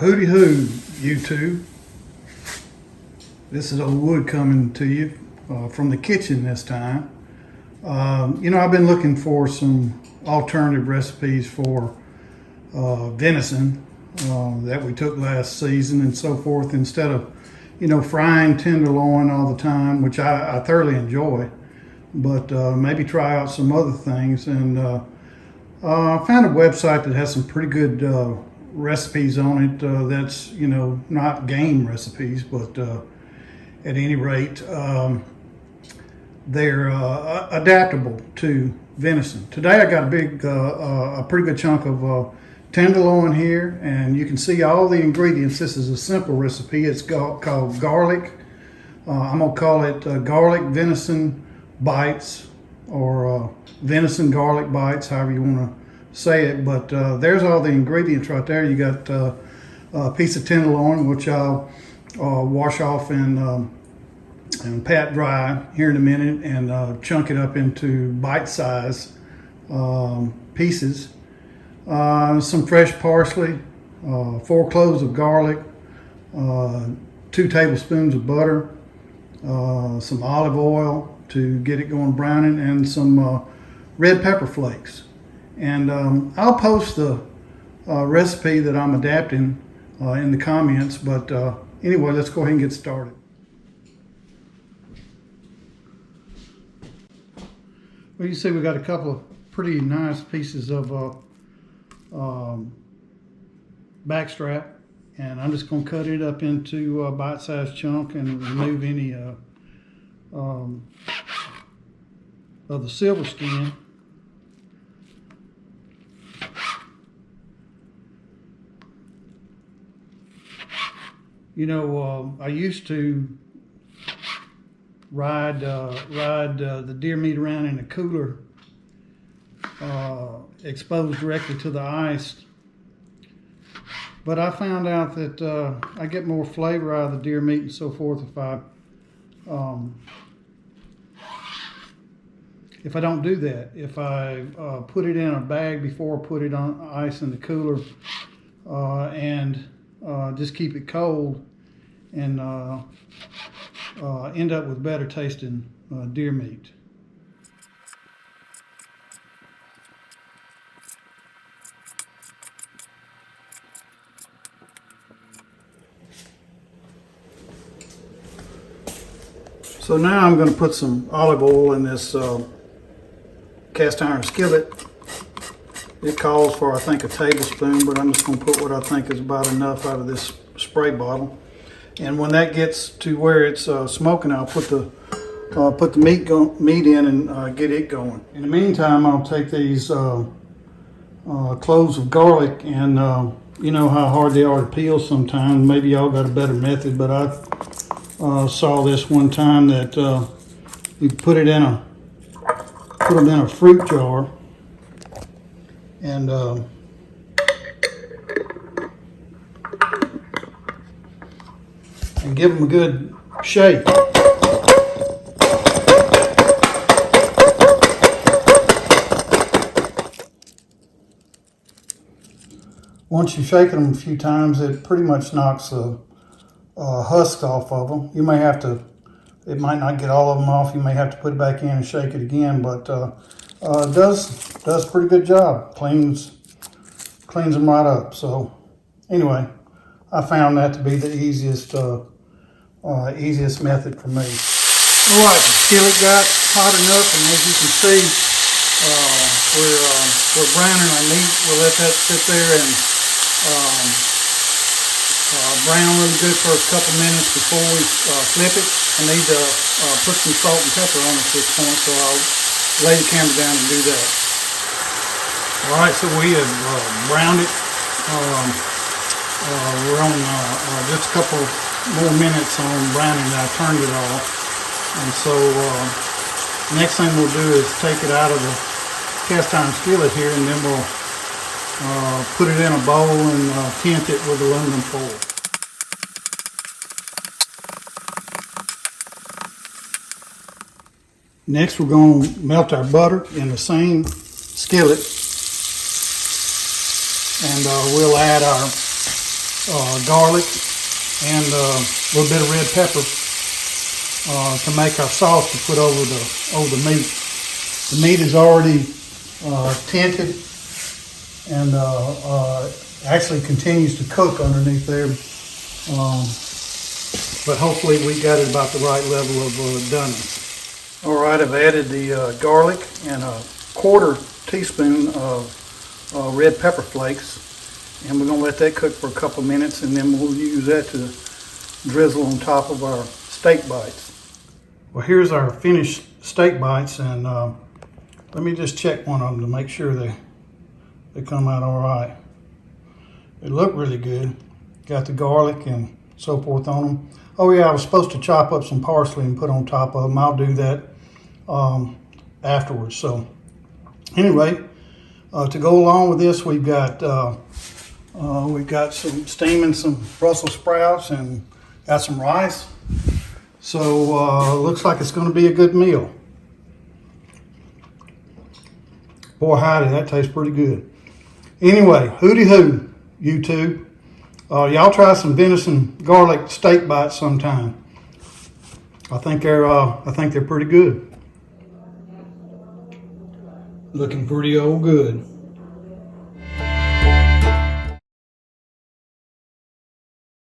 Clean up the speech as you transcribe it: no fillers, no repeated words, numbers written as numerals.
Hooty Hoo, YouTube. This is old Wood coming to you from the kitchen this time. I've been looking for some alternative recipes for venison that we took last season and so forth, instead of frying tenderloin all the time, which I thoroughly enjoy, but maybe try out some other things. And I found a website that has some pretty good recipes on it. That's not game recipes, but at any rate, they're adaptable to venison. Today I got a pretty good chunk of tenderloin here, and you can see all the ingredients. This is a simple recipe. It's called garlic. I'm gonna call it garlic venison bites, or venison garlic bites, however you want to say it. But there's all the ingredients right there. You got a piece of tenderloin, which I'll wash off and pat dry here in a minute, and chunk it up into bite-sized pieces. Some fresh parsley, 4 cloves of garlic, 2 tablespoons of butter, some olive oil to get it going browning, and some red pepper flakes. And I'll post the recipe that I'm adapting in the comments. But anyway, let's go ahead and get started. Well, you see we got a couple of pretty nice pieces of backstrap, and I'm just going to cut it up into a bite-sized chunk and remove any of the silver skin. I used to ride the deer meat around in a cooler, exposed directly to the ice. But I found out that I get more flavor out of the deer meat and so forth if I don't do that. If I put it in a bag before I put it on ice in the cooler, and just keep it cold, and end up with better tasting deer meat. So now I'm going to put some olive oil in this cast iron skillet. It calls for, I think, a tablespoon, but I'm just going to put what I think is about enough out of this spray bottle. And when that gets to where it's smoking, I'll put the meat in and get it going. In the meantime, I'll take these cloves of garlic, and you know how hard they are to peel sometimes. Maybe y'all got a better method, but I saw this one time that you put them in a fruit jar, and give them a good shake. Once you've shaken them a few times, it pretty much knocks the husks off of them. You may have to, it might not get all of them off. You may have to put it back in and shake it again, but it does a pretty good job. Cleans them right up. So anyway, I found that to be the easiest method for me. All right, the skillet got hot enough, and as you can see, we're browning our meat. We'll let that sit there and brown really good for a couple minutes before we flip it. I need to put some salt and pepper on it at this point, so I'll lay the camera down and do that. All right, so we have browned it. We're on just a couple more minutes on browning. I turned it off, and so next thing we'll do is take it out of the cast iron skillet here, and then we'll put it in a bowl and tint it with aluminum foil. Next, we're going to melt our butter in the same skillet, and we'll add our garlic, and a little bit of red pepper to make our sauce to put over the meat. The meat is already tinted and actually continues to cook underneath there. But hopefully we got it about the right level of doneness. All right, I've added the garlic and a quarter teaspoon of red pepper flakes, and we're gonna let that cook for a couple minutes, and then we'll use that to drizzle on top of our steak bites. Well, here's our finished steak bites, and let me just check one of them to make sure they come out all right. They look really good. Got the garlic and so forth on them. Oh yeah, I was supposed to chop up some parsley and put on top of them. I'll do that afterwards. So anyway, to go along with this, we've got some steaming some Brussels sprouts and got some rice. So looks like it's going to be a good meal. Boy howdy, that tastes pretty good. Anyway, hooty hoo, YouTube. Y'all try some venison garlic steak bites sometime. I think they're pretty good. Looking pretty old good.